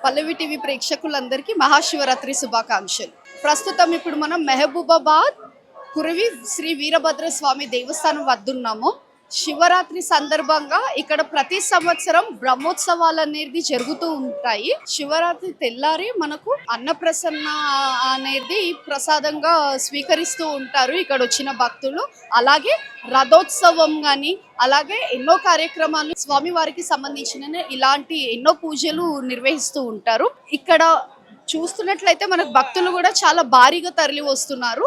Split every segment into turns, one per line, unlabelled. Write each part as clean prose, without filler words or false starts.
పల్లవి TV ప్రేక్షకులందరికీ మహాశివరాత్రి శుభాకాంక్షలు. ప్రస్తుతం ఇప్పుడు మనం మెహబూబాబాద్ కురవి శ్రీ వీరభద్ర స్వామి దేవస్థానం వద్దున్నాము. శివరాత్రి సందర్భంగా ఇక్కడ ప్రతి సంవత్సరం బ్రహ్మోత్సవాలు అనేది జరుగుతూ ఉంటాయి. శివరాత్రి తెల్లారి మనకు అన్నప్రసన్న అనేది ప్రసాదంగా స్వీకరిస్తూ ఉంటారు ఇక్కడ వచ్చిన భక్తులు. అలాగే రథోత్సవం కానీ అలాగే ఎన్నో కార్యక్రమాలు స్వామివారికి సంబంధించిన ఇలాంటి ఎన్నో పూజలు నిర్వహిస్తూ ఉంటారు. ఇక్కడ చూస్తున్నట్లయితే మనకు భక్తులు కూడా చాలా భారీగా తరలి వస్తున్నారు.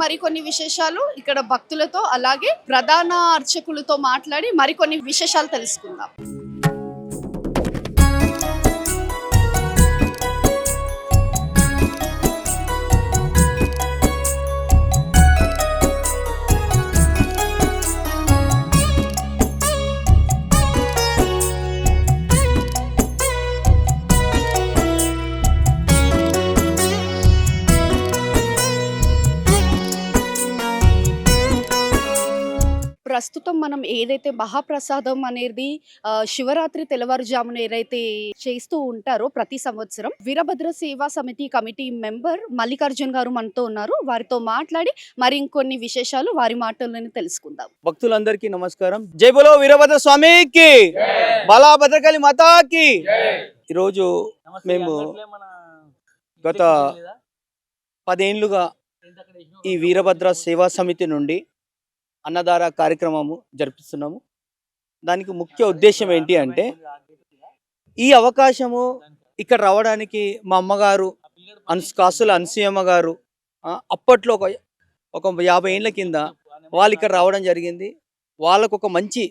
మరికొన్ని విశేషాలు ఇక్కడ భక్తులతో అలాగే ప్రధాన అర్చకులతో మాట్లాడి మరికొన్ని విశేషాలు తెలుసుకుందాం. ప్రస్తుతం మనం ఏదైతే మహాప్రసాదం అనేది శివరాత్రి తెల్లవారుజామున ఏదైతే చేస్తూ ఉంటారో ప్రతి సంవత్సరం వీరభద్ర సేవా సమితి కమిటీ మెంబర్ మల్లికార్జున్ గారు మనతో ఉన్నారు. వారితో మాట్లాడి మరి ఇంకొన్ని విశేషాలు వారి మాటల్లోనే తెలుసుకుందాం.
భక్తులందరికీ నమస్కారం. జై బోలో వీరభద్ర స్వామికి, బాలా భద్రకాళి మాతాకి. ఈరోజు మేము గత 10 ఏళ్లుగా ఈ వీరభద్ర సేవా సమితి నుండి అన్నదాన కార్యక్రమము జరిపిస్తున్నాము. దానికి ముఖ్య ఉద్దేశం ఏంటి అంటే, ఈ అవకాశము ఇక్కడ రావడానికి మా అమ్మగారు కాసుల అనసూయమ్మ గారు అప్పట్లో ఒక 50 ఏళ్ళ కింద వాళ్ళు ఇక్కడ రావడం జరిగింది. వాళ్ళకు ఒక మంచి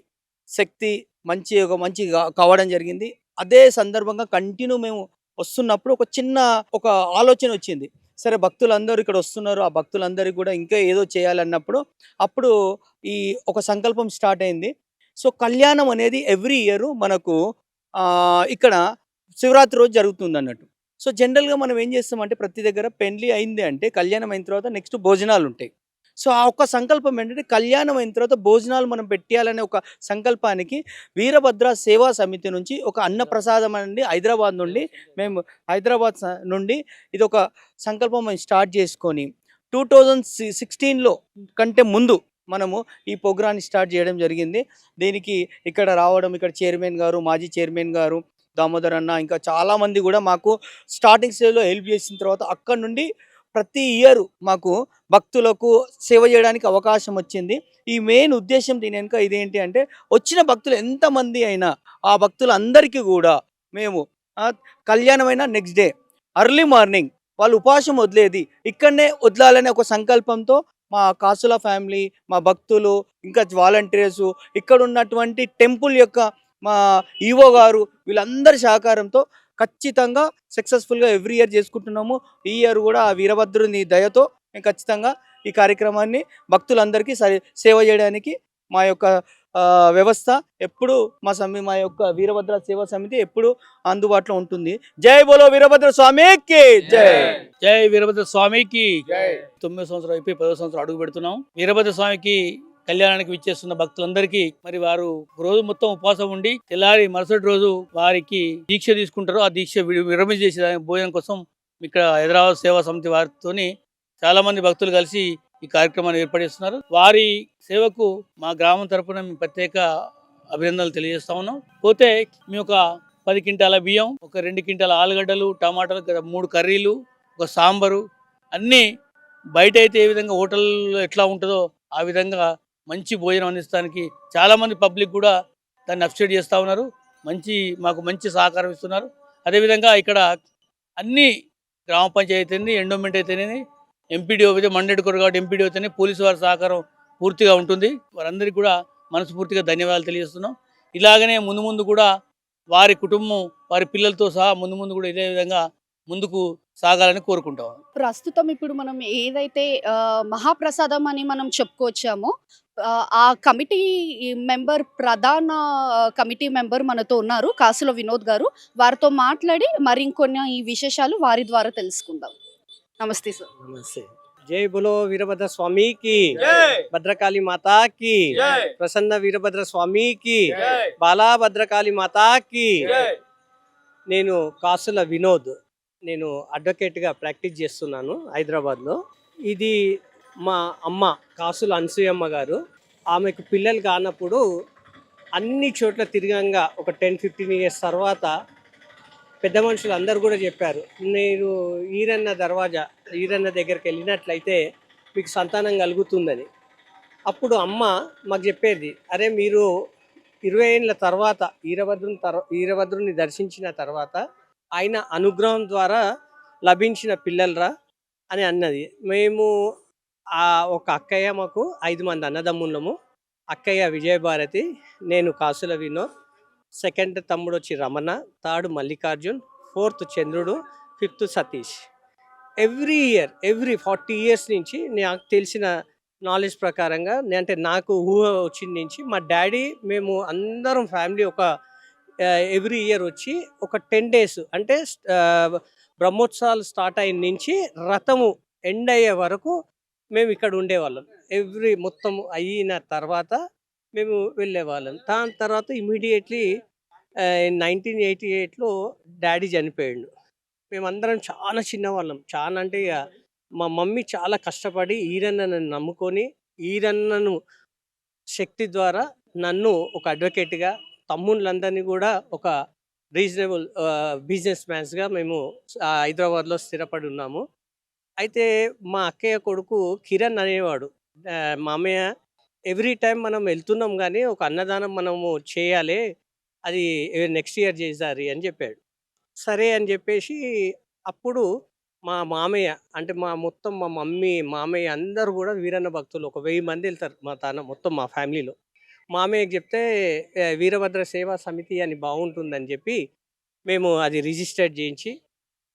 శక్తి మంచి కావడం జరిగింది. అదే సందర్భంగా కంటిన్యూ మేము వస్తున్నప్పుడు ఒక ఆలోచన వచ్చింది. సరే, భక్తులందరూ ఇక్కడ వస్తున్నారు, ఆ భక్తులందరికీ కూడా ఇంకా ఏదో చేయాలన్నప్పుడు అప్పుడు ఈ ఒక సంకల్పం స్టార్ట్ అయింది. సో కళ్యాణం అనేది ఎవ్రీ ఇయర్ మనకు ఇక్కడ శివరాత్రి రోజు జరుగుతుంది అన్నట్టు. సో జనరల్గా మనం ఏం చేస్తామంటే, ప్రతి దగ్గర పెళ్లి అయింది అంటే కళ్యాణం అయిన తర్వాత నెక్స్ట్ భోజనాలు ఉంటాయి. సో ఆ ఒక్క సంకల్పం ఏంటంటే, కళ్యాణం అయిన తర్వాత భోజనాలు మనం పెట్టాలనే ఒక సంకల్పానికి వీరభద్ర సేవా సమితి నుంచి ఒక అన్నప్రసాదం అనేది హైదరాబాద్ నుండి ఇది ఒక సంకల్పం మేము స్టార్ట్ చేసుకొని 2016లో కంటే ముందు మనము ఈ ప్రోగ్రాన్ని స్టార్ట్ చేయడం జరిగింది. దీనికి ఇక్కడ రావడం, ఇక్కడ చైర్మన్ గారు, మాజీ చైర్మన్ గారు దామోదర్ అన్న, ఇంకా చాలామంది కూడా మాకు స్టార్టింగ్ స్టేజ్లో హెల్ప్ చేసిన తర్వాత అక్కడ నుండి ప్రతి ఇయర్ మాకు భక్తులకు సేవ చేయడానికి అవకాశం వచ్చింది. ఈ మెయిన్ ఉద్దేశం దీని వెనుక ఇదేంటి అంటే, వచ్చిన భక్తులు ఎంతమంది అయినా ఆ భక్తులందరికీ కూడా మేము కళ్యాణమైన నెక్స్ట్ డే అర్లీ మార్నింగ్ వాళ్ళు ఉపవాసం వదిలేది ఇక్కడనే వదలాలనే ఒక సంకల్పంతో మా కాసుల ఫ్యామిలీ, మా భక్తులు, ఇంకా వాలంటీర్స్, ఇక్కడ ఉన్నటువంటి టెంపుల్ యొక్క మా ఈవో గారు, వీళ్ళందరి సహకారంతో ఖచ్చితంగా సక్సెస్ఫుల్గా ఎవ్రీ ఇయర్ చేసుకుంటున్నాము. ఈ ఇయర్ కూడా ఆ వీరభద్రుని దయతో మేము ఖచ్చితంగా ఈ కార్యక్రమాన్ని భక్తులందరికీ సేవ చేయడానికి మా యొక్క వ్యవస్థ ఎప్పుడు మా యొక్క వీరభద్ర సేవా సమితి ఎప్పుడు అందుబాటులో ఉంటుంది. జై బోలో వీరభద్ర స్వామికి జై.
జై వీరభద్ర స్వామికి. 9వ సంవత్సరం అయిపోయి 10వ సంవత్సరం అడుగు పెడుతున్నాం. వీరభద్ర స్వామికి కళ్యాణానికి విచ్చేస్తున్న భక్తులందరికీ మరి వారు రోజు మొత్తం ఉపవాసం ఉండి తెల్లారి మరుసటి రోజు వారికి దీక్ష తీసుకుంటారు. ఆ దీక్ష విరమణ చేసే భోజనం కోసం ఇక్కడ హైదరాబాద్ సేవా సమితి వారితోని చాలా మంది భక్తులు కలిసి ఈ కార్యక్రమాన్ని ఏర్పడిస్తున్నారు. వారి సేవకు మా గ్రామం తరపున మేము ప్రత్యేక అభినందనలు తెలియజేస్తా ఉన్నాం. పోతే మేము ఒక 10 క్వింటాల బియ్యం, ఒక 2 క్వింటాల ఆలుగడ్డలు, టమాటాలు, 3 కర్రీలు, ఒక సాంబారు, అన్నీ బయట అయితే ఏ విధంగా హోటల్లో ఎట్లా ఉంటుందో ఆ విధంగా మంచి భోజనం అందిస్తానికి చాలామంది పబ్లిక్ కూడా దాన్ని అప్స్టేట్ చేస్తూ ఉన్నారు. మాకు మంచి సహకారం ఇస్తున్నారు. అదేవిధంగా ఇక్కడ అన్ని గ్రామ పంచాయతీ అయితేనే, ఎండోమెంట్ అయితేనే, ఎంపీడీఓ అయితే మండేటి కొర కాబట్టి ఎంపీడీఓ అయితేనే పోలీసు వారి సహకారం పూర్తిగా ఉంటుంది. వారందరికీ కూడా మనస్ఫూర్తిగా ధన్యవాదాలు తెలియజేస్తున్నాం. ఇలాగనే ముందు కూడా వారి కుటుంబం, వారి పిల్లలతో సహా ముందు కూడా ఇదే విధంగా ముందుకు సాగాలని కోరుకుంటాం.
ప్రస్తుతం ఇప్పుడు మనం ఏదైతే మహాప్రసాదం అని మనం చెప్పుకొచ్చామో ఆ కమిటీ ప్రధాన కమిటీ మెంబర్ మనతో ఉన్నారు, కాసుల వినోద్ గారు. వారితో మాట్లాడి మరి ఇంకొన్ని ఈ విశేషాలు వారి ద్వారా తెలుసుకుందాం. నమస్తే సార్.
నమస్తే. జై బోలో వీరభద్ర స్వామికి, భద్రకాళి మాతాకి, ప్రసన్న వీరభద్ర స్వామికి, బాలా భద్రకాళి మాతాకి.
నేను కాసుల వినోద్. నేను అడ్వకేట్‌గా ప్రాక్టీస్ చేస్తున్నాను హైదరాబాద్‌లో. ఇది మా అమ్మ కాసుల అనసూయమ్మ గారు. ఆమెకు పిల్లలు కానప్పుడు అన్ని చోట్ల తిరగంగా ఒక 10, 15 ఇయర్స్ తర్వాత పెద్ద మనుషులు అందరూ కూడా చెప్పారు, మీరు ఈరన్న దగ్గరికి వెళ్ళినట్లయితే మీకు సంతానం కలుగుతుందని. అప్పుడు అమ్మ మాకు చెప్పేది, అరే మీరు 20 ఏళ్ళ తర్వాత వీరభద్రుని దర్శించిన తర్వాత ఆయన అనుగ్రహం ద్వారా లభించిన పిల్లలరా అని అన్నది. మేము ఒక అక్కయ్య, మాకు 5 మంది అన్నదమ్ముళ్ళము. అక్కయ్య విజయభారతి, నేను కాసుల వినోద్, సెకండ్ తమ్ముడు వచ్చి రమణ, థర్డ్ మల్లికార్జున్, ఫోర్త్ చంద్రుడు, ఫిఫ్త్ సతీష్. ఎవ్రీ 40 ఇయర్స్ నుంచి నాకు తెలిసిన నాలెడ్జ్ ప్రకారంగా అంటే నాకు ఊహ వచ్చిన నుంచి మా డాడీ మేము అందరం ఫ్యామిలీ ఒక ఎవ్రీ ఇయర్ వచ్చి ఒక 10 డేస్ అంటే బ్రహ్మోత్సవాలు స్టార్ట్ అయిన నుంచి రథము ఎండ్ అయ్యే వరకు మేము ఇక్కడ ఉండేవాళ్ళం. మొత్తం అయిన తర్వాత మేము వెళ్ళేవాళ్ళం. దాని తర్వాత ఇమీడియట్లీ 1988లో డాడీ చనిపోయాడు. మేమందరం చాలా చిన్నవాళ్ళం. చాలా అంటే ఇక మా మమ్మీ చాలా కష్టపడి ఈరన్నను నమ్ముకొని, ఈరన్నను శక్తి ద్వారా నన్ను ఒక అడ్వకేట్‌గా, తమ్ముళ్ళందరినీ కూడా ఒక రీజనబుల్ బిజినెస్ మ్యాన్స్‌గా మేము హైదరాబాద్‌లో స్థిరపడి ఉన్నాము. అయితే మా అక్కయ్య కొడుకు కిరణ్ అనేవాడు, మామయ్య ఎవ్రీ టైం మనం వెళ్తున్నాం కానీ ఒక అన్నదానం మనము చేయాలి, అది నెక్స్ట్ ఇయర్ చేసారి అని చెప్పాడు. సరే అని చెప్పేసి అప్పుడు మా మామయ్య అంటే మొత్తం మా మమ్మీ మామయ్య అందరూ కూడా వీరన్న భక్తులు ఒక 1000 మంది వెళ్తారు మొత్తం మా ఫ్యామిలీలో. మామయ్యకి చెప్తే వీరభద్ర సేవా సమితి అని బాగుంటుందని చెప్పి మేము అది రిజిస్టర్డ్ చేయించి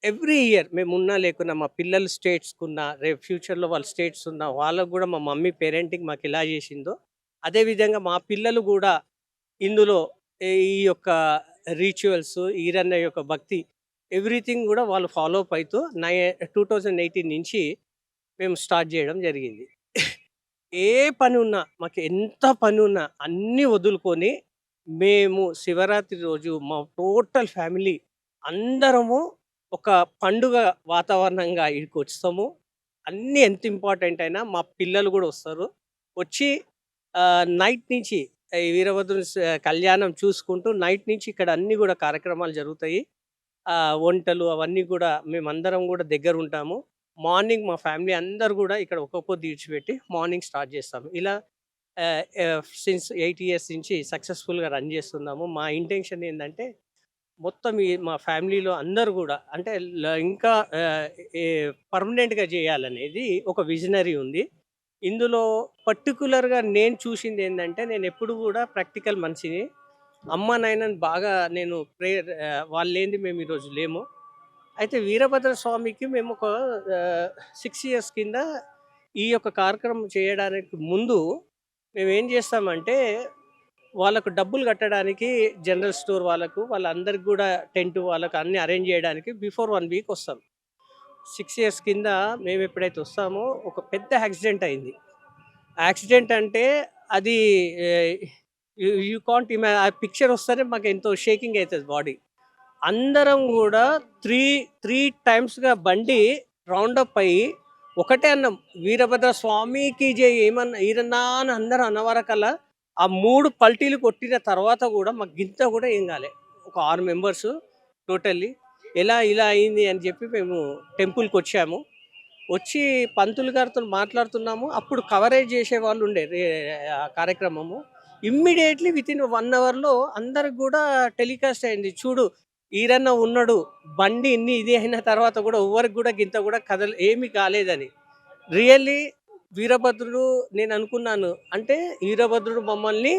ఎవ్రీ ఇయర్ మేము ఉన్నా లేకున్నా మా పిల్లలు స్టేట్స్కున్నా, రేపు ఫ్యూచర్లో వాళ్ళు స్టేట్స్ ఉన్నా వాళ్ళకు కూడా మా మమ్మీ పేరెంటింగ్ మాకు ఎలా చేసిందో అదేవిధంగా మా పిల్లలు కూడా ఇందులో ఈ యొక్క రిచువల్స్, ఈరన్న యొక్క భక్తి ఎవ్రీథింగ్ కూడా వాళ్ళు ఫాలో అప్ అవుతూ 2018 నుంచి మేము స్టార్ట్ చేయడం జరిగింది. ఏ పని ఉన్నా, మాకు ఎంత పని ఉన్నా అన్నీ వదులుకొని మేము శివరాత్రి రోజు మా టోటల్ ఫ్యామిలీ అందరము ఒక పండుగ వాతావరణంగా ఇక్కడికి వస్తాము. అన్నీ ఎంత ఇంపార్టెంట్ అయినా మా పిల్లలు కూడా వస్తారు. వచ్చి నైట్ నుంచి ఈ వీరభద్రుని కళ్యాణం చూసుకుంటూ నైట్ నుంచి ఇక్కడ అన్నీ కూడా కార్యక్రమాలు జరుగుతాయి. వంటలు అవన్నీ కూడా మేమందరం కూడా దగ్గర ఉంటాము. మార్నింగ్ మా ఫ్యామిలీ అందరూ కూడా ఇక్కడ ఒక్క పొద్దు విడిచిపెట్టి మార్నింగ్ స్టార్ట్ చేస్తాము. ఇలా సిన్స్ 8 ఇయర్స్ నుంచి సక్సెస్ఫుల్గా రన్ చేస్తున్నాము. మా ఇంటెన్షన్ ఏంటంటే మొత్తం మా ఫ్యామిలీలో అందరూ కూడా అంటే ఇంకా పర్మనెంట్గా చేయాలనేది ఒక విజనరీ ఉంది. ఇందులో పర్టికులర్గా నేను చూసింది ఏంటంటే, నేను ఎప్పుడు కూడా ప్రాక్టికల్ మనిషిని. అమ్మ నాయనని బాగా నేను ప్రేయర్ వాళ్ళేంది మేము ఈరోజు లేము. అయితే వీరభద్ర స్వామికి మేము ఒక 6 ఇయర్స్ కింద ఈ యొక్క కార్యక్రమం చేయడానికి ముందు మేమేం చేస్తామంటే, వాళ్ళకు డబ్బులు కట్టడానికి జనరల్ స్టోర్ వాళ్ళందరికి కూడా టెంట్ వాళ్ళకు అన్నీ అరేంజ్ చేయడానికి బిఫోర్ 1 వీక్ వస్తాం. 6 ఇయర్స్ కింద మేము ఎప్పుడైతే వస్తామో ఒక పెద్ద యాక్సిడెంట్ అయింది. యాక్సిడెంట్ అంటే అది యూ కాంట్ ఆ పిక్చర్ వస్తేనే మాకు ఎంతో షేకింగ్ అవుతుంది బాడీ. అందరం కూడా త్రీ టైమ్స్గా బండి రౌండప్ అయ్యి ఒకటే అన్నం, వీరభద్ర స్వామికి జై ఏమన్నా ఈరన్నా అని అందరూ అన్నవరకల్లా ఆ 3 పల్టీలు కొట్టిన తర్వాత కూడా మాకు గింత కూడా ఏం కాలే. ఒక 6 మెంబర్స్ టోటల్లీ ఇలా అయింది అని చెప్పి మేము టెంపుల్కి వచ్చాము. వచ్చి పంతులు గారితో మాట్లాడుతున్నాము. అప్పుడు కవరేజ్ చేసే వాళ్ళు ఉండే ఆ కార్యక్రమము. ఇమ్మీడియట్లీ వితిన్ 1 అవర్లో అందరికి కూడా టెలికాస్ట్ అయింది, చూడు ఈరన్న ఉన్నాడు, బండి ఇది అయిన తర్వాత కూడా ఎవరికి కూడా గింత కూడా ఏమీ కాలేదని. రియల్లీ వీరభద్రుడు నేను అనుకున్నాను, అంటే వీరభద్రుడు మమ్మల్ని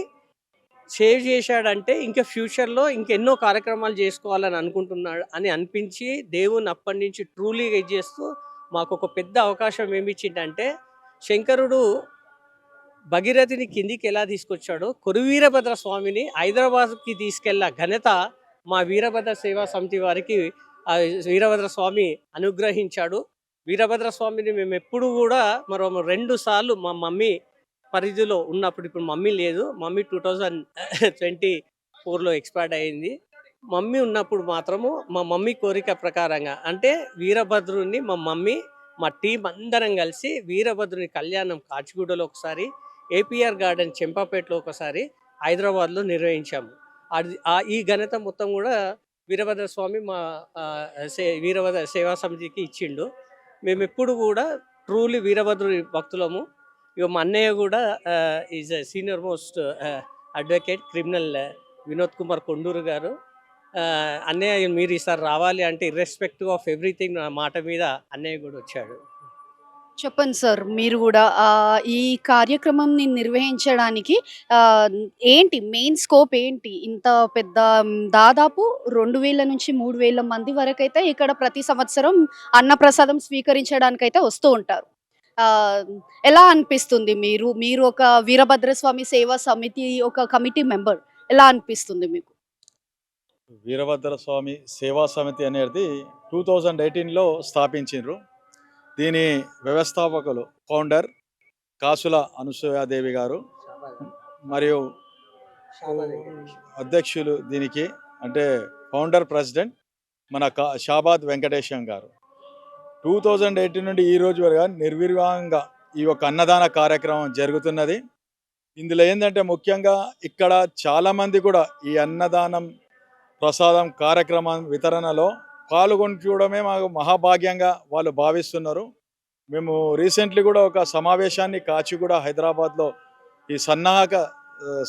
సేవ్ చేశాడంటే ఇంకా ఫ్యూచర్లో ఇంకెన్నో కార్యక్రమాలు చేసుకోవాలని అనుకుంటున్నాడు అని అనిపించి దేవుని అప్పటి నుంచి ట్రూలీగా ఇది చేస్తూ మాకు ఒక పెద్ద అవకాశం ఏమి ఇచ్చిందంటే, శంకరుడు భగీరథిని కిందికి ఎలా తీసుకొచ్చాడో కొరువీరభద్ర స్వామిని హైదరాబాద్కి తీసుకెళ్ళ ఘనత మా వీరభద్ర సేవా సమితి వారికి వీరభద్ర స్వామి అనుగ్రహించాడు. వీరభద్ర స్వామిని మేము ఎప్పుడు కూడా 2 సార్లు మా మమ్మీ పరిధిలో ఉన్నప్పుడు, ఇప్పుడు మమ్మీ లేదు, మమ్మీ 2024లో ఎక్స్పైర్డ్ అయింది. మమ్మీ ఉన్నప్పుడు మాత్రము మా మమ్మీ కోరిక ప్రకారంగా అంటే వీరభద్రుని మా మమ్మీ మా టీం అందరం కలిసి వీరభద్రుని కళ్యాణం కాచిగూడలో ఒకసారి, ఏపీఆర్ గార్డెన్ చెంపాపేటలో ఒకసారి, హైదరాబాద్లో నిర్వహించాము. ఈ ఘనత మొత్తం కూడా వీరభద్ర స్వామి మా వీరభద్ర సేవా సమితికి ఇచ్చిండు. మేము ఎప్పుడు కూడా ట్రూలీ వీరభద్రుని భక్తులము. ఇక మా అన్నయ్య కూడా is senior most advocate criminal Vinod Kumar Konduru గారు. అన్నయ్య మీరు ఈసారి రావాలి అంటే ఇర్రెస్పెక్టివ్ ఆఫ్ ఎవ్రీథింగ్ నా మాట మీద అన్నయ్య కూడా వచ్చాడు.
చెప్పండి సార్, మీరు కూడా ఈ కార్యక్రమంని నిర్వహించడానికి ఏంటి మెయిన్ స్కోప్ ఏంటి? ఇంత పెద్ద దాదాపు 2000 నుంచి 3000 మంది వరకు అయితే ఇక్కడ ప్రతి సంవత్సరం అన్నప్రసాదం స్వీకరించడానికైతే వస్తూ ఉంటారు. ఎలా అనిపిస్తుంది? మీరు ఒక వీరభద్రస్వామి సేవా సమితి ఒక కమిటీ మెంబర్, ఎలా అనిపిస్తుంది మీకు?
వీరభద్ర స్వామి సేవా సమితి అనేది 2018లో స్థాపించారు. దీని వ్యవస్థాపకులు ఫౌండర్ కాసుల అనసూయాదేవి గారు మరియు అధ్యక్షులు దీనికి అంటే ఫౌండర్ ప్రెసిడెంట్ మన షాబాద్ వెంకటేశం గారు. 2018 నుండి ఈ రోజు వరకు నిర్వివాహంగా ఈ యొక్క అన్నదాన కార్యక్రమం జరుగుతున్నది. ఇందులో ఏంటంటే ముఖ్యంగా ఇక్కడ చాలామంది కూడా ఈ అన్నదానం ప్రసాదం కార్యక్రమం వితరణలో పాల్గొని చూడమే మాకు మహాభాగ్యంగా వాళ్ళు భావిస్తున్నారు. మేము రీసెంట్లీ కూడా ఒక సమావేశాన్ని కాచిగూడ హైదరాబాద్లో ఈ సన్నాహక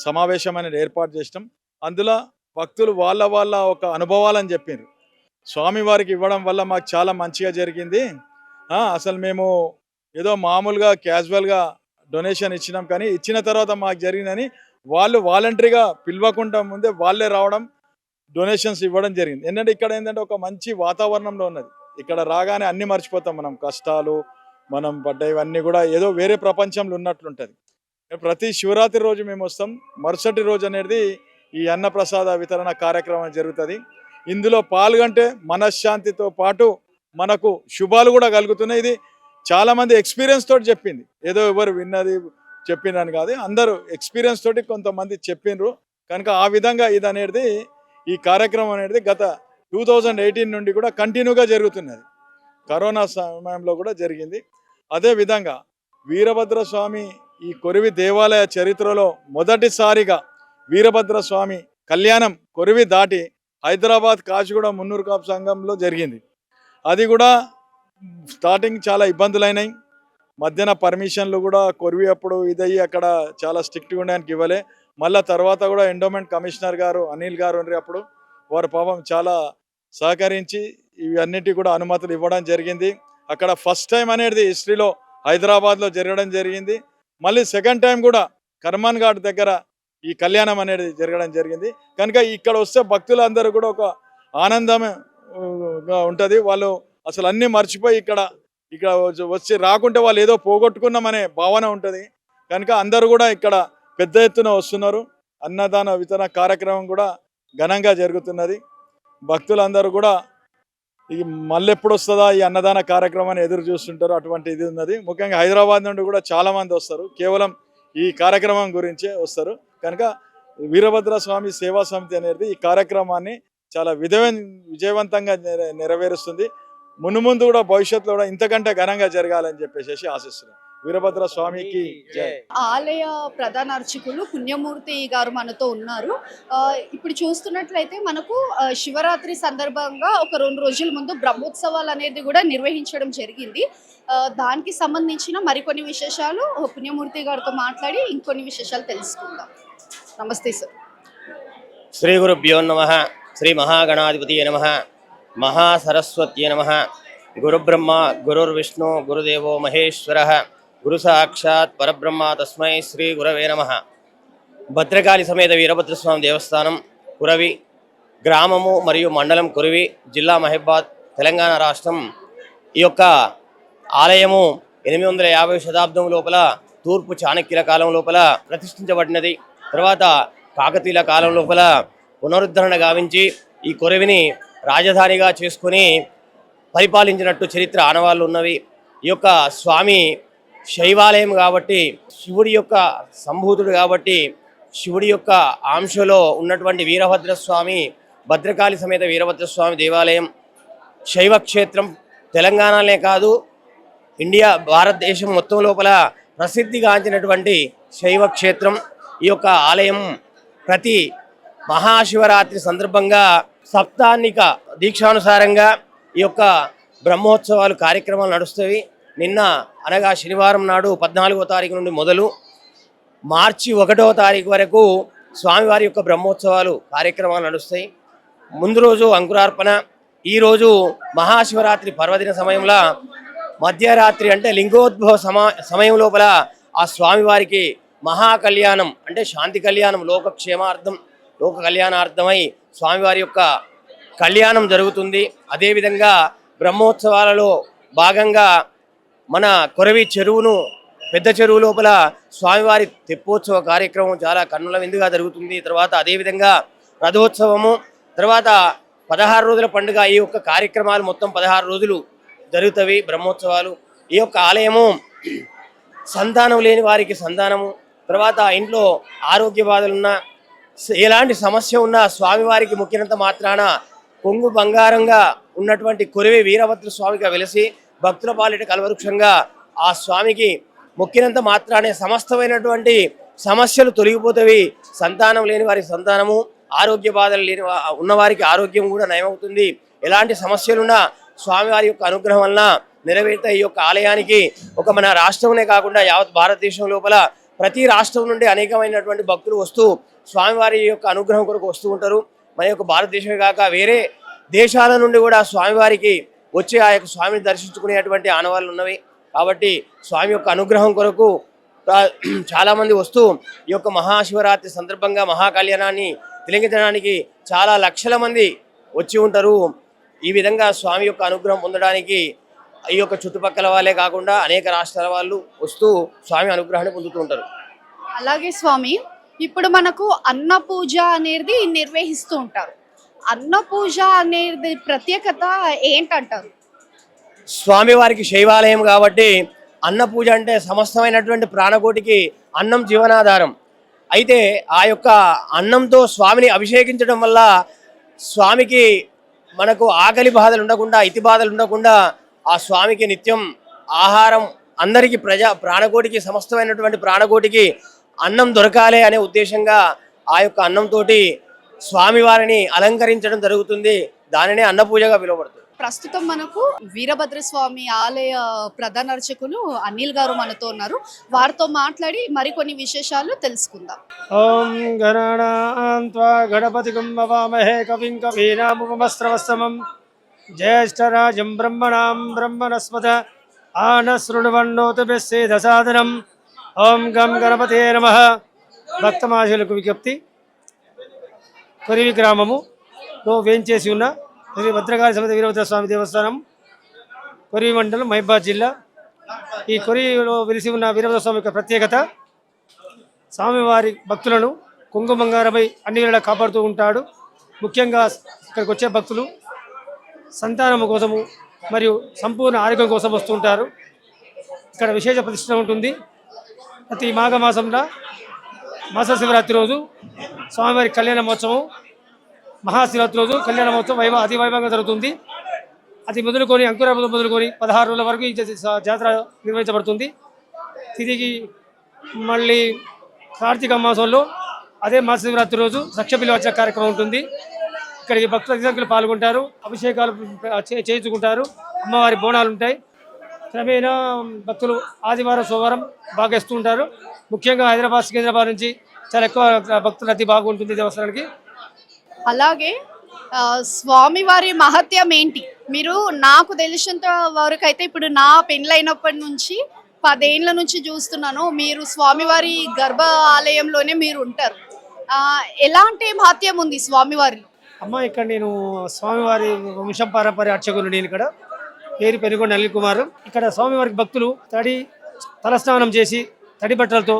సమావేశం అనేది ఏర్పాటు చేసినాం. అందులో భక్తులు వాళ్ళ ఒక అనుభవాలని చెప్పారు. స్వామివారికి ఇవ్వడం వల్ల మాకు చాలా మంచిగా జరిగింది. అసలు మేము ఏదో మామూలుగా క్యాజువల్గా డొనేషన్ ఇచ్చినాం, కానీ ఇచ్చిన తర్వాత మాకు జరిగిందని వాళ్ళు వాలంటరీగా పిలవకుండా ముందే వాళ్ళే రావడం డొనేషన్స్ ఇవ్వడం జరిగింది. ఏంటంటే ఇక్కడ ఏంటంటే ఒక మంచి వాతావరణంలో ఉన్నది. ఇక్కడ రాగానే అన్నీ మర్చిపోతాం, మనం కష్టాలు మనం పడ్డవన్నీ కూడా ఏదో వేరే ప్రపంచంలో ఉన్నట్లుంటుంది. ప్రతి శివరాత్రి రోజు మేము వస్తాం. మరుసటి రోజు అనేది ఈ అన్నప్రసాద వితరణ కార్యక్రమం జరుగుతుంది. ఇందులో పాల్గొంటే మనశ్శాంతితో పాటు మనకు శుభాలు కూడా కలుగుతున్నాయి. ఇది చాలామంది ఎక్స్పీరియన్స్ తోటి చెప్పింది, ఏదో ఎవరు విన్నది చెప్పిందని కాదు, అందరూ ఎక్స్పీరియన్స్ తోటి కొంతమంది చెప్పిండ్రు. కనుక ఆ విధంగా ఇది అనేది ఈ కార్యక్రమం అనేది గత 2018 నుండి కూడా కంటిన్యూగా జరుగుతున్నది. కరోనా సమయంలో కూడా జరిగింది. అదేవిధంగా వీరభద్ర స్వామి ఈ కొరివి దేవాలయ చరిత్రలో మొదటిసారిగా వీరభద్ర స్వామి కళ్యాణం కొరివి దాటి హైదరాబాద్ కాచిగూడ మున్నూరు కాపు సంఘంలో జరిగింది. అది కూడా స్టార్టింగ్ చాలా ఇబ్బందులైనాయి. మధ్యన పర్మిషన్లు కూడా కొరివి అప్పుడు ఇదయ్యి అక్కడ చాలా స్ట్రిక్ట్గా ఉండడానికి ఇవ్వలే. మళ్ళీ తర్వాత కూడా ఎండోమెంట్ కమిషనర్ గారు అనిల్ గారు ఉండే అప్పుడు వారు పాపం చాలా సహకరించి ఇవన్నిటి కూడా అనుమతులు ఇవ్వడం జరిగింది. అక్కడ ఫస్ట్ టైం అనేది హిస్టరీలో హైదరాబాద్లో జరగడం జరిగింది. మళ్ళీ సెకండ్ టైం కూడా కర్మాన్ ఘాట్ దగ్గర ఈ కళ్యాణం అనేది జరగడం జరిగింది. కనుక ఇక్కడ వస్తే భక్తులందరూ కూడా ఒక ఆనందంగా ఉంటుంది. వాళ్ళు అసలు అన్నీ మర్చిపోయి ఇక్కడ వచ్చి రాకుంటే వాళ్ళు ఏదో పోగొట్టుకున్నామనే భావన ఉంటుంది. కనుక అందరూ కూడా ఇక్కడ పెద్ద ఎత్తున వస్తున్నారు. అన్నదాన వితరణ కార్యక్రమం కూడా ఘనంగా జరుగుతున్నది. భక్తులందరూ కూడా ఇది మళ్ళీ ఎప్పుడు వస్తుందా ఈ అన్నదాన కార్యక్రమాన్ని ఎదురు చూస్తుంటారు. అటువంటి ఇది ఉన్నది. ముఖ్యంగా హైదరాబాద్ నుండి కూడా చాలామంది వస్తారు, కేవలం ఈ కార్యక్రమం గురించే వస్తారు. కనుక వీరభద్ర స్వామి సేవా సమితి అనేది ఈ కార్యక్రమాన్ని చాలా విజయవంతంగా నెరవేరుస్తుంది. ముందు కూడా భవిష్యత్తులో కూడా ఇంతకంటే ఘనంగా జరగాలని చెప్పేసి ఆశిస్తున్నాం. వీరభద్ర స్వామికి జై.
ఆలయ ప్రధాన అర్చకులు పుణ్యమూర్తి గారు మనతో ఉన్నారు. ఇప్పుడు చూస్తున్నట్లయితే మనకు శివరాత్రి సందర్భంగా ఒక 2 రోజుల ముందు బ్రహ్మోత్సవాలు అనేది కూడా నిర్వహించడం జరిగింది. దానికి సంబంధించిన మరికొన్ని విశేషాలు పుణ్యమూర్తి గారితో మాట్లాడి ఇంకొన్ని విశేషాలు తెలుసుకుందాం. నమస్తే సార్.
శ్రీ గురుభ్యో నమః. శ్రీ మహాగణాధిపతియే నమః. మహాసరస్వత్యే నమః. గురుబ్రహ్మ గురుర్విష్ణు గురుదేవో మహేశ్వరః. గురు సాక్షాత్ పరబ్రహ్మ తస్మై శ్రీ గురవే నమః. భద్రకాళి సమేత వీరభద్రస్వామి దేవస్థానం కురవి గ్రామము మరియు మండలం కురవి, జిల్లా మహబాద్, తెలంగాణ రాష్ట్రం. ఈ యొక్క ఆలయము 850 శతాబ్దం లోపల తూర్పు చాణక్యుల కాలం లోపల ప్రతిష్ఠించబడినది. తర్వాత కాకతీయుల కాలం లోపల పునరుద్ధరణ గావించి ఈ కొరవిని రాజధానిగా చేసుకొని పరిపాలించినట్టు చరిత్ర ఆనవాళ్ళు ఉన్నవి. ఈ యొక్క స్వామి శైవాలయం కాబట్టి, శివుడి యొక్క సంభూతుడు కాబట్టి, శివుడి యొక్క అంశలో ఉన్నటువంటి వీరభద్ర స్వామి భద్రకాళి సమేత వీరభద్రస్వామి దేవాలయం శైవ క్షేత్రం తెలంగాణనే కాదు ఇండియా భారతదేశం మొత్తం లోపల ప్రసిద్ధిగాంచినటువంటి శైవ క్షేత్రం. ఈ యొక్క ఆలయం ప్రతి మహాశివరాత్రి సందర్భంగా సప్తాహ్నిక దీక్షానుసారంగా ఈ యొక్క బ్రహ్మోత్సవాలు కార్యక్రమాలు నడుస్తాయి. నిన్న అనగా శనివారం నాడు 14వ తారీఖు నుండి మొదలు మార్చి 1వ తారీఖు వరకు స్వామివారి యొక్క బ్రహ్మోత్సవాలు కార్యక్రమాలు నడుస్తాయి. ముందు రోజు అంకురార్పణ, ఈరోజు మహాశివరాత్రి పర్వదిన సమయంలో మధ్యరాత్రి అంటే లింగోద్భవ సమయం లోపల ఆ స్వామివారికి మహాకళ్యాణం అంటే శాంతి కళ్యాణం, లోకక్షేమార్థం లోక కళ్యాణార్థమై స్వామివారి యొక్క కళ్యాణం జరుగుతుంది. అదేవిధంగా బ్రహ్మోత్సవాలలో భాగంగా మన కొరవి చెరువును పెద్ద చెరువు లోపల స్వామివారి తెప్పోత్సవ కార్యక్రమం చాలా కన్నుల విందుగా జరుగుతుంది. తర్వాత అదేవిధంగా రథోత్సవము, తర్వాత 16 రోజుల పండుగ. ఈ యొక్క కార్యక్రమాలు మొత్తం 16 రోజులు జరుగుతవి బ్రహ్మోత్సవాలు. ఈ యొక్క ఆలయము సంతానం లేని వారికి సంతానము, తర్వాత ఇంట్లో ఆరోగ్య బాధలున్నా ఎలాంటి సమస్య ఉన్నా స్వామివారికి మొక్కినంత మాత్రాన కొంగు బంగారంగా ఉన్నటువంటి కొరివి వీరభద్ర స్వామిగా వెలిసి భక్తుల పాలిట కల్వవృక్షంగా ఆ స్వామికి మొక్కినంత మాత్రానే సమస్తమైనటువంటి సమస్యలు తొలగిపోతవి. సంతానం లేని వారికి సంతానము, ఆరోగ్య బాధలు లేని ఉన్నవారికి ఆరోగ్యం కూడా నయమవుతుంది. ఎలాంటి సమస్యలున్నా స్వామివారి యొక్క అనుగ్రహం వలన నెరవేరుతాయి. ఈ యొక్క ఆలయానికి ఒక మన రాష్ట్రంలో కాకుండా యావత్ భారతదేశం లోపల ప్రతి రాష్ట్రం నుండి అనేకమైనటువంటి భక్తులు వస్తూ స్వామివారి యొక్క అనుగ్రహం కొరకు వస్తూ ఉంటారు. మన యొక్క భారతదేశమే కాక వేరే దేశాల నుండి కూడా స్వామివారికి వచ్చి ఆ యొక్క స్వామిని దర్శించుకునేటువంటి ఆనవాళ్ళు ఉన్నవి. కాబట్టి స్వామి యొక్క అనుగ్రహం కొరకు చాలామంది వస్తూ ఈ యొక్క మహాశివరాత్రి సందర్భంగా మహాకళ్యాణాన్ని తిలకించడానికి చాలా లక్షల మంది వచ్చి ఉంటారు. ఈ విధంగా స్వామి యొక్క అనుగ్రహం పొందడానికి ఈ యొక్క చుట్టుపక్కల వాళ్ళే కాకుండా అనేక రాష్ట్రాల వాళ్ళు వస్తూ స్వామి అనుగ్రహాన్ని పొందుతూ ఉంటారు.
అలాగే స్వామి, ఇప్పుడు మనకు అన్న పూజ అనేది నిర్వహిస్తూ ఉంటారు. అన్న పూజ అనేది ప్రత్యేకత ఏంటంటారు?
స్వామివారికి శైవాలయం కాబట్టి అన్న పూజ అంటే సమస్తమైనటువంటి ప్రాణకోటికి అన్నం జీవనాధారం. అయితే ఆ యొక్క అన్నంతో స్వామిని అభిషేకించడం వల్ల స్వామికి మనకు ఆకలి బాధలు ఉండకుండా, ఇతి బాధలు ఉండకుండా ఆ స్వామికి నిత్యం ఆహారం అందరికీ ప్రాణకోటికి సమస్తమైనటువంటి ప్రాణకోటికి అన్నం దొరకాలి అనే ఉద్దేశంగా ఆ యొక్క అన్నంతో స్వామివారిని అలంకరించడం జరుగుతుంది. దానినే అన్నపూజగా పిలువబడుతుంది.
ప్రస్తుతం మనకు వీరభద్రస్వామి ఆలయ ప్రధాన అర్చకులు అనిల్ గారు మనతో ఉన్నారు. వారితో మాట్లాడి మరికొన్ని విశేషాలు తెలుసుకుందాం.
ఓం గణానాన్త్వా గణపతిగం భవామహే కవిం కవీనాముపమస్రవస్తమం జ్యేష్ఠరాజం బ్రహ్మణాం బ్రహ్మణస్పత ఆనశృణ్వన్నోతభిస్సేదసాదనం. ఓం గం గణపతే నమః. భక్తమాశులకు విజ్ఞప్తి, కొరివి గ్రామములో వేంచేసి ఉన్న శ్రీ భద్రకాళి సమేత వీరభద్ర స్వామి దేవస్థానం, కొరివి మండలం, మహబూబాబాద్ జిల్లా. ఈ కొరివిలో వెలిసి ఉన్న వీరభద్ర స్వామి యొక్క ప్రత్యేకత, స్వామివారి భక్తులను కొంగు బంగారమై అన్ని వేళలా కాపాడుతూ ఉంటాడు. ముఖ్యంగా ఇక్కడికి వచ్చే భక్తులు సంతానము కోసము మరియు సంపూర్ణ ఆరోగ్యం కోసం వస్తూ ఉంటారు. ఇక్కడ విశేష ప్రతిష్ట ఉంటుంది. ప్రతి మాఘమాసంలో మాస శివరాత్రి రోజు స్వామివారి కళ్యాణ మహోత్సవం, మహాశివరాత్రి రోజు కళ్యాణ మహోత్సవం అతి వైభవంగా జరుగుతుంది. అది మొదలుకొని అంకురార్పణ మొదలుకొని 16 రోజుల వరకు ఈ జాతర నిర్వహించబడుతుంది. తిరిగి మళ్ళీ కార్తీక మాసంలో అదే మహాశివరాత్రి రోజు రక్షపిలివచ్చ కార్యక్రమం ఉంటుంది. ఇక్కడికి భక్తుల సంఖ్యలో పాల్గొంటారు, అభిషేకాలు చేయించుకుంటారు, అమ్మవారి బోనాలు ఉంటాయి. క్రమేణా భక్తులు ఆదివారం సోమవారం బాగా ఇస్తూ ఉంటారు. ముఖ్యంగా హైదరాబాద్, సికింద్రాబాద్ నుంచి చాలా ఎక్కువ భక్తుల రద్దీ బాగుంటుంది దేవస్థానానికి.
అలాగే స్వామివారి మహత్యం ఏంటి? మీరు నాకు తెలిసినంత వరకు అయితే ఇప్పుడు నా పెళ్ళైనప్పటి నుంచి 10 ఏళ్ళ నుంచి చూస్తున్నాను, మీరు స్వామివారి గర్భ ఆలయంలోనే మీరు ఉంటారు. ఎలాంటి మహత్యం ఉంది స్వామివారిలో?
అమ్మ, ఇక్కడ నేను స్వామివారి వంశం పారంపర్య అర్చకులు. నేను ఇక్కడ పేరు పెనుగొండ అనిల్ కుమార్. ఇక్కడ స్వామివారికి భక్తులు తలస్నానం చేసి తడి బట్టలతో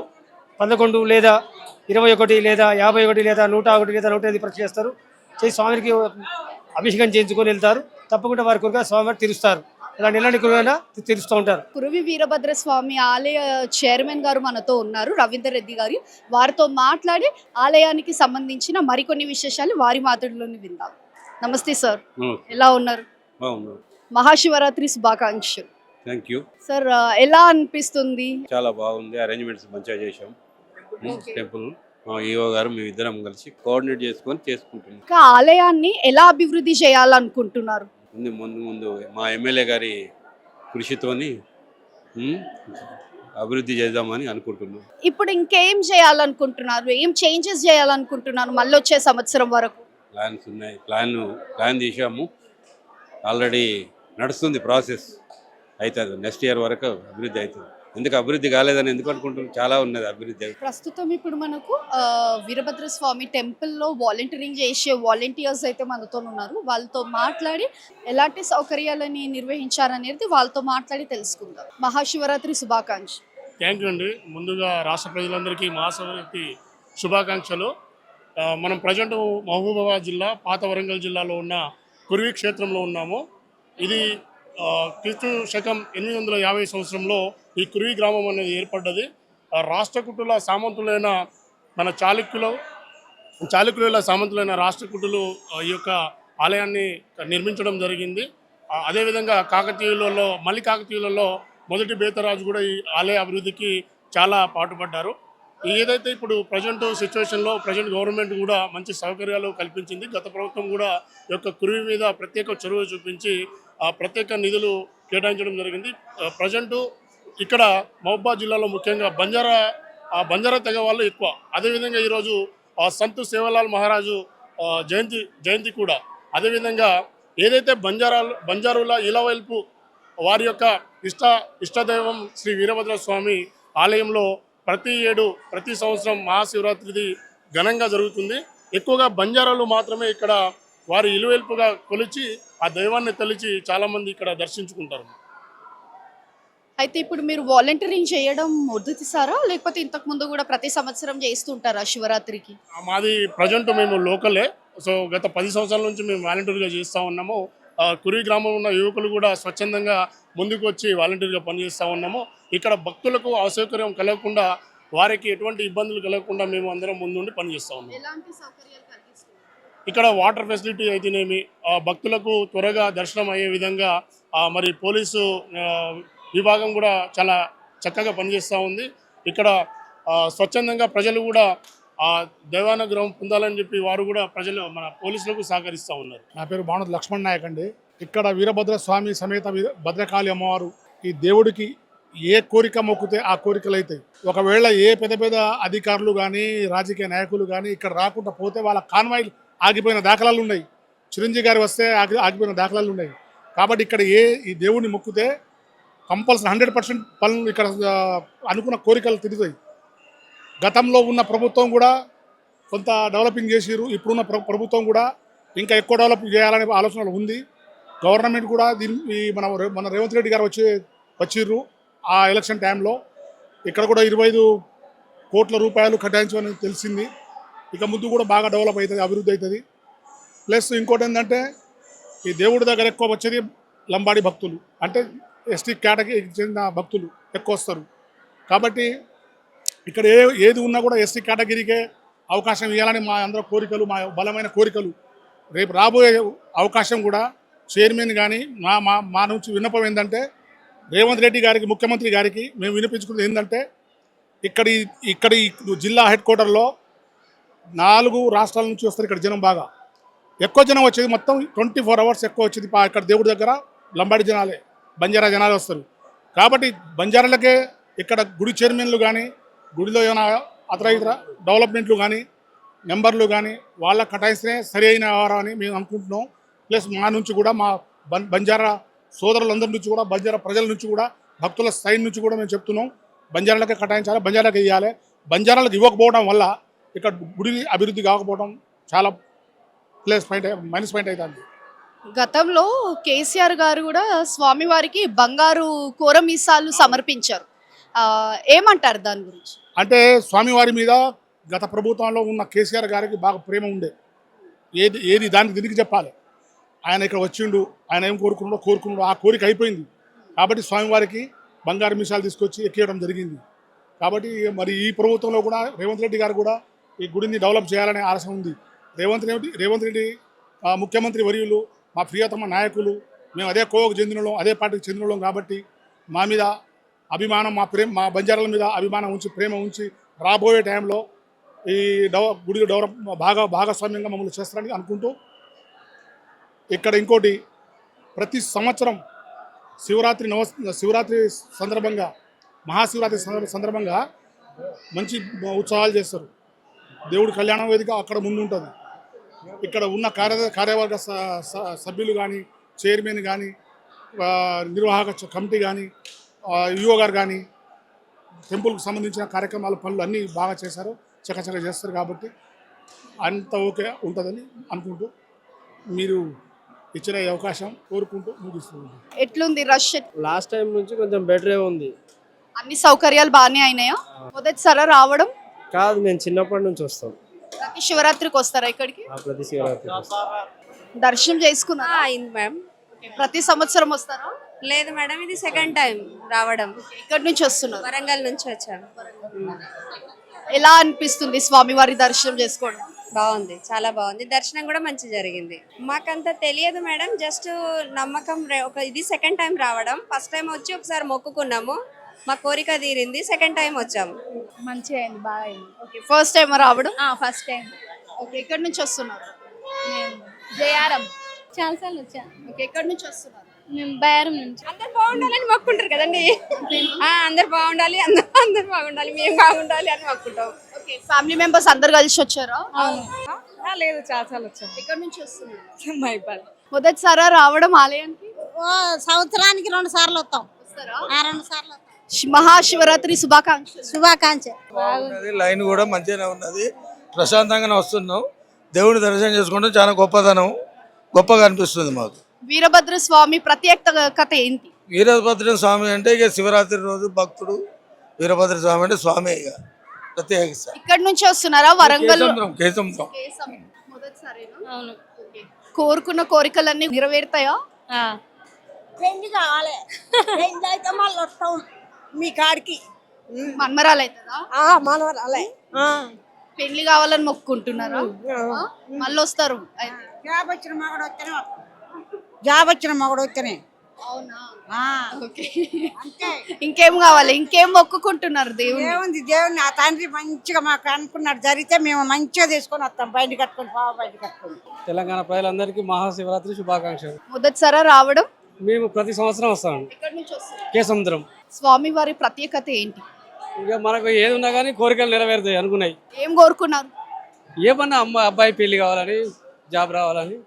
11 లేదా 21 లేదా 51 లేదా 101 లేదా 105 పరీక్ష చేస్తారు. చేసి స్వామికి అభిషేకం చేయించుకొని వెళ్తారు. తప్పకుండా వారి కొరకు స్వామివారు తీరుస్తారు. ఎలాంటి కురువైనా తీరుస్తూ ఉంటారు.
కురువి వీరభద్ర స్వామి ఆలయ చైర్మన్ గారు మనతో ఉన్నారు, రవీందర్ రెడ్డి గారు. వారితో మాట్లాడి ఆలయానికి సంబంధించిన మరికొన్ని విశేషాలు వారి మాటల్లోనే విందాం. నమస్తే సార్, ఎలా ఉన్నారు? మహాశివరాత్రి శుభాకాంక్షలు.
Thank you.
సార్, ఎలా అనిపిస్తుంది?
చాలా బాగుంది, అరేంజ్మెంట్స్ మంచిగా చేశాం. టెంపుల్ ఈఓ గారు మేమిద్దరం కలిసి కోఆర్డినేట్ చేసుకుంటున్నాం.
ఇంకా ఆలయాన్ని ఎలా అభివృద్ధి చేయాలనుకుంటున్నారు?
ముందు మా ఎమ్మెల్యే గారి కృషితోని అభివృద్ధి చేద్దామని అనుకుంటున్నాం.
ఇప్పుడు ఇంకేం చేయాలనుకుంటున్నారు? ఏం చేంజెస్ చేయాలనుకుంటున్నారు మళ్ళీ వచ్చే సంవత్సరం వరకు?
ప్లాన్స్ ఉన్నాయి, ప్లాన్ చేశాము. ఆల్రెడీ నడుస్తుంది ప్రాసెస్. అవుతుంది, నెక్స్ట్ ఇయర్ వరకు అభివృద్ధి అవుతుంది. ఎందుకు అభివృద్ధి కాలేదని ఎందుకు అనుకుంటున్నాం? చాలా ఉన్నది అభివృద్ధి.
ప్రస్తుతం ఇప్పుడు మనకు వీరభద్ర స్వామి టెంపుల్లో వాలంటీరింగ్ చేసే వాలంటీర్స్ అయితే మనతో ఉన్నారు. వాళ్ళతో మాట్లాడి ఎలాంటి సౌకర్యాలని నిర్వహించారనేది వాళ్ళతో మాట్లాడి తెలుసుకుందాం. మహాశివరాత్రి శుభాకాంక్ష.
థ్యాంక్ యూ అండి. ముందుగా రాష్ట్ర ప్రజలందరికీ మహాశివరాత్రి శుభాకాంక్షలు. మనం ప్రజెంట్ మహబూబాబాద్ జిల్లా, పాత వరంగల్ జిల్లాలో ఉన్న కురివి క్షేత్రంలో ఉన్నాము. ఇది క్రీస్తు శకం 850 సంవత్సరంలో ఈ కురివి గ్రామం అనేది ఏర్పడ్డది. రాష్ట్రకూటుల సామంతులైన మన చాళుక్యుల సామంతులైన రాష్ట్రకూటులు ఈ యొక్క ఆలయాన్ని నిర్మించడం జరిగింది. అదేవిధంగా మళ్ళీ కాకతీయులలో మొదటి బేతరాజు కూడా ఈ ఆలయ అభివృద్ధికి చాలా పాటుపడ్డారు. ఏదైతే ఇప్పుడు ప్రజెంట్ సిచ్యువేషన్లో ప్రజెంట్ గవర్నమెంట్ కూడా మంచి సౌకర్యాలు కల్పించింది. గత ప్రభుత్వం కూడా ఈ యొక్క కురివి మీద ప్రత్యేక చొరవ చూపించి ప్రత్యేక నిధులు కేటాయించడం జరిగింది. ప్రజెంటు ఇక్కడ మహబూబాబాద్ జిల్లాలో ముఖ్యంగా బంజారా తెగ వాళ్ళు ఎక్కువ. అదేవిధంగా ఈరోజు సంతు సేవలాల్ మహారాజు జయంతి కూడా. అదేవిధంగా ఏదైతే బంజారుల ఇలవైల్పు వారి యొక్క ఇష్టదైవం శ్రీ వీరభద్ర స్వామి ఆలయంలో ప్రతి సంవత్సరం మహాశివరాత్రిది ఘనంగా జరుగుతుంది. ఎక్కువగా బంజారాలు మాత్రమే ఇక్కడ వారి ఇలువెల్పుగా కొలిచి ఆ దైవాన్ని తలిచి చాలామంది ఇక్కడ దర్శించుకుంటారు.
అయితే ఇప్పుడు మీరు వాలంటీరింగ్ చేయడం మొదటిసారా, లేకపోతే ఇంతకు ముందు కూడా ప్రతి సంవత్సరం చేస్తుంటారా శివరాత్రికి?
మాది ప్రజెంట్ మేము లోకలే. సో గత 10 సంవత్సరాల నుంచి మేము వాలంటీర్గా చేస్తూ ఉన్నాము. కురివి గ్రామంలో ఉన్న యువకులు కూడా స్వచ్ఛందంగా ముందుకు వచ్చి వాలంటీర్గా పనిచేస్తూ ఉన్నాము. ఇక్కడ భక్తులకు అసౌకర్యం కలగకుండా, వారికి ఎటువంటి ఇబ్బందులు కలగకుండా మేము అందరం ముందుండి పనిచేస్తూ ఉన్నాము. ఇక్కడ వాటర్ ఫెసిలిటీ అయితేనేమి, భక్తులకు త్వరగా దర్శనం అయ్యే విధంగా మరి పోలీసు విభాగం కూడా చాలా చక్కగా పనిచేస్తూ ఉంది. ఇక్కడ స్వచ్ఛందంగా ప్రజలు కూడా దైవానుగ్రహం పొందాలని చెప్పి వారు కూడా మన పోలీసులకు సహకరిస్తూ ఉన్నారు.
నా పేరు బాణుత్ లక్ష్మణ్ నాయక్ అండి. ఇక్కడ వీరభద్ర స్వామి సమేత భద్రకాళి అమ్మవారు ఈ దేవుడికి ఏ కోరిక మొక్కితే ఆ కోరికలు అవుతాయి. ఒకవేళ ఏ పెద్ద అధికారులు కానీ రాజకీయ నాయకులు కానీ ఇక్కడ రాకుండా పోతే వాళ్ళ కాన్వాయిలు ఆగిపోయిన దాఖలాలు ఉన్నాయి. చిరంజీవి గారు వస్తే ఆగిపోయిన దాఖలాలు ఉన్నాయి. కాబట్టి ఇక్కడ ఈ దేవుడిని మొక్కితే కంపల్సరీ 100% పనులు ఇక్కడ అనుకున్న కోరికలు తిరుగుతాయి. గతంలో ఉన్న ప్రభుత్వం కూడా కొంత డెవలపింగ్ చేసిరు. ఇప్పుడున్న ప్రభుత్వం కూడా ఇంకా ఎక్కువ డెవలప్ చేయాలనే ఆలోచనలు ఉంది. గవర్నమెంట్ కూడా మన రేవంత్ రెడ్డి గారు వచ్చిర్రు ఆ ఎలక్షన్ టైంలో. ఇక్కడ కూడా 25 కోట్ల రూపాయలు కేటాయించమని తెలిసింది. ఇక ముందు కూడా బాగా డెవలప్ అవుతుంది, అభివృద్ధి అవుతుంది. ప్లస్ ఇంకోటి ఏంటంటే ఈ దేవుడి దగ్గర ఎక్కువ వచ్చేది లంబాడి భక్తులు, అంటే ఎస్టీ కేటగిరీకి చెందిన భక్తులు ఎక్కువ వస్తారు. కాబట్టి ఇక్కడ ఏది ఉన్నా కూడా ఎస్టీ కేటగిరీకే అవకాశం ఇవ్వాలని మా అందరూ కోరికలు, మా బలమైన కోరికలు. రేపు రాబోయే అవకాశం కూడా చైర్మన్ కానీ మా నుంచి విన్నపం ఏంటంటే రేవంత్ రెడ్డి గారికి, ముఖ్యమంత్రి గారికి మేము వినిపించుకున్నది ఏంటంటే ఇక్కడ ఈ జిల్లా హెడ్ క్వార్టర్లో 4 రాష్ట్రాల నుంచి వస్తారు. ఇక్కడ జనం బాగా ఎక్కువ జనం వచ్చేది, మొత్తం 24 అవర్స్ ఎక్కువ వచ్చేది ఇక్కడ దేవుడి దగ్గర లంబాడి జనాలే, బంజారా జనాలు వస్తారు. కాబట్టి బంజారాలకే ఇక్కడ గుడి చైర్మన్లు కానీ, గుడిలో ఏమైనా ఇతర డెవలప్మెంట్లు కానీ, మెంబర్లు కానీ వాళ్ళ కటాయిస్తేనే సరి అయిన వ్యవహారం అని మేము అనుకుంటున్నాం. ప్లస్ మా నుంచి కూడా, మా బంజారా సోదరులందరి నుంచి కూడా, బంజారా ప్రజల నుంచి కూడా, భక్తుల సైడ్ నుంచి కూడా మేము చెప్తున్నాం, బంజారాలకే కటాయించాలి, బంజారాలకు ఇవ్వాలి. బంజారాలకు ఇవ్వకపోవడం వల్ల ఇక్కడ గుడి అభివృద్ధి కాకపోవడం చాలా మైనస్ పాయింట్ అవుతుంది.
గతంలో కేసీఆర్ గారు కూడా స్వామివారికి బంగారు కోరమీసాలు సమర్పించారు. ఏమంటారు దాని గురించి?
అంటే స్వామివారి మీద గత ప్రభుత్వంలో ఉన్న కేసీఆర్ గారికి బాగా ప్రేమ ఉండే. ఏది దీనికి చెప్పాలి. ఆయన ఇక్కడ వచ్చిండు, ఆయన ఏం కోరుకున్నాడో ఆ కోరిక అయిపోయింది. కాబట్టి స్వామివారికి బంగారు మీసాలు తీసుకొచ్చి ఎక్కియడం జరిగింది. కాబట్టి మరి ఈ ప్రభుత్వంలో కూడా రేవంత్ రెడ్డి గారు కూడా ఈ గుడిని డెవలప్ చేయాలనే ఆశ ఉంది. రేవంత్ రెడ్డి ముఖ్యమంత్రి వర్యులు, మా ప్రియతమ నాయకులు, మేము అదే కోవకు చెందినోళ్ళం, అదే పార్టీకి చెందినోళ్ళం. కాబట్టి మా మీద అభిమానం, మా బంజారాల మీద అభిమానం ఉంచి, ప్రేమ ఉంచి రాబోయే టైంలో ఈ గుడి డెవలప్ భాగస్వామ్యంగా మమ్మల్ని చేస్తారని అనుకుంటూ, ఇక్కడ ఇంకోటి, ప్రతి సంవత్సరం శివరాత్రి సందర్భంగా, మహాశివరాత్రి సందర్భంగా మంచి ఉత్సవాలు చేస్తారు. దేవుడి కళ్యాణ వేదిక అక్కడ ముందు ఉంటుంది. ఇక్కడ ఉన్న కార్యవర్గ సభ్యులు కానీ, చైర్మన్ కానీ, నిర్వాహక కమిటీ కానీ, యువ గారు కానీ టెంపుల్కి సంబంధించిన కార్యక్రమాల పనులు అన్నీ బాగా చేశారు, చకచక చేస్తారు. కాబట్టి అంత ఓకే ఉంటుందని అనుకుంటూ మీరు ఇచ్చిన ఈ అవకాశం కోరుకుంటూ ముగిస్తుంది.
ఎట్లుంది రష్?
లాస్ట్ టైం నుంచి కొంచెం బెటరే ఉంది.
అన్ని సౌకర్యాలు బాగానే అయినాయా? మొదటిసారి రావడం
కాదు, మేము చిన్నప్పటి నుంచి వస్తాం.
ప్రతి శివరాత్రికి వస్తారా ఇక్కడికి?
ప్రతి శివరాత్రి
దర్శనం చేసుకున్నారా?
అయింది మ్యామ్.
ప్రతి సంవత్సరం వస్తారా?
లేదు మేడం, ఇది సెకండ్ టైం రావడం.
ఎక్కడి నుంచి వస్తున్నారు?
వరంగల్ నుంచి వచ్చాము.
ఎలా అనిపిస్తుంది స్వామివారి దర్శనం చేసుకోవడం?
బాగుంది, చాలా బాగుంది. దర్శనం కూడా మంచి జరిగింది. మాకంత తెలియదు మేడం, జస్ట్ నమ్మకం. ఇది సెకండ్ టైం రావడం. ఫస్ట్ టైం వచ్చి ఒకసారి మొక్కుకున్నాము, మా కోరిక తీరింది. సెకండ్ టైం వచ్చాము.
మంచిగా అయింది, బాగా అయింది.
ఓకే, ఫస్ట్ టైం రావడం?
First time.
ఓకే, ఎక్కడి నుంచి వస్తున్నారు?
మేము జయారం చాలాసార్లు వచ్చాను.
ఓకే, ఎక్కడి నుంచి వస్తున్నారు?
మేము బయారం నుంచి.
అందరు బాగుండాలని మొక్కుంటారు కదండి. అందరు బాగుండాలి, అందరు బాగుండాలి, మేము బాగుండాలి అని మొక్కుంటాం.
ఓకే, ఫ్యామిలీ మెంబర్స్ అందరు కలిసి వచ్చారా?
లేదు, చాలాసార్లు వచ్చాము.
ఎక్కడి నుంచి వస్తున్నారు?
మైపాల్.
మొదటిసారా రావడం ఆలయానికి?
సంవత్సరానికి 2 సార్లు వస్తాం.
వస్తారా?
2 సార్లు వస్తాం.
మహాశివరాత్రి శుభాకాంక్షలు.
శుభాకాంక్ష.
లైన్ కూడా మంచిగానే ఉన్నది, ప్రశాంతంగానే వస్తున్నాం. దేవుని దర్శనం చేసుకుంటాం, చాలా గొప్పగా అనిపిస్తుంది మాకు.
వీరభద్ర స్వామి ప్రత్యేకత ఏంటి?
వీరభద్ర స్వామి అంటే ఇక శివరాత్రి రోజు భక్తుడు వీరభద్ర స్వామి అంటే స్వామి ఇక ప్రత్యేక.
ఇక్కడి నుంచి వస్తున్నారా? వరంగల్.
కేసముద్రం.
మొదటిసారేనా?
అవును.
ఓకే. కోరుకున్న కోరికలన్నీ నెరవేరుతాయా?
పెళ్లి కావాలి, పెళ్లి అయితే మళ్ళీ వస్తాం మీ కాడికి.
మన్మరాలు అవుతుందా?
మనవరాలే.
పెళ్లి కావాలని మొక్కుంటున్నారా? మళ్ళీ వస్తారు అయితే.
జాబ్ వచ్చిన మగడు వస్తేనే వస్తాం. జాబ్ వచ్చిన మగడు వస్తేనే.
అవునా? ఓకే.
అంతే.
ఇంకేం కావాలి? ఇంకేం మొక్కుకుంటున్నారు దేవుడు?
ఏముంది, దేవుని ఆ తండ్రి మంచిగా మాకు అనుకున్నాడు జరిగితే మేము మంచిగా తీసుకొని వస్తాం, బయట కట్టుకొని బయట కట్టుకొని.
తెలంగాణ ప్రజలందరికీ మహాశివరాత్రి శుభాకాంక్షలు.
మొదటిసారా రావడం?
మేము ప్రతి సంవత్సరం వస్తాం.
ఎక్కడి నుంచి వస్తారు?
కేసముద్రం.
స్వామివారి ప్రత్యేకత ఏంటి?
ఇక మనకు ఏది ఉన్నా కానీ కోరికలు నెరవేరుతాయి అనుకున్నాయి.
ఏం కోరుకున్నారు?
ఏమన్నా అబ్బాయి పెళ్లి కావాలని, జాబ్ రావాలని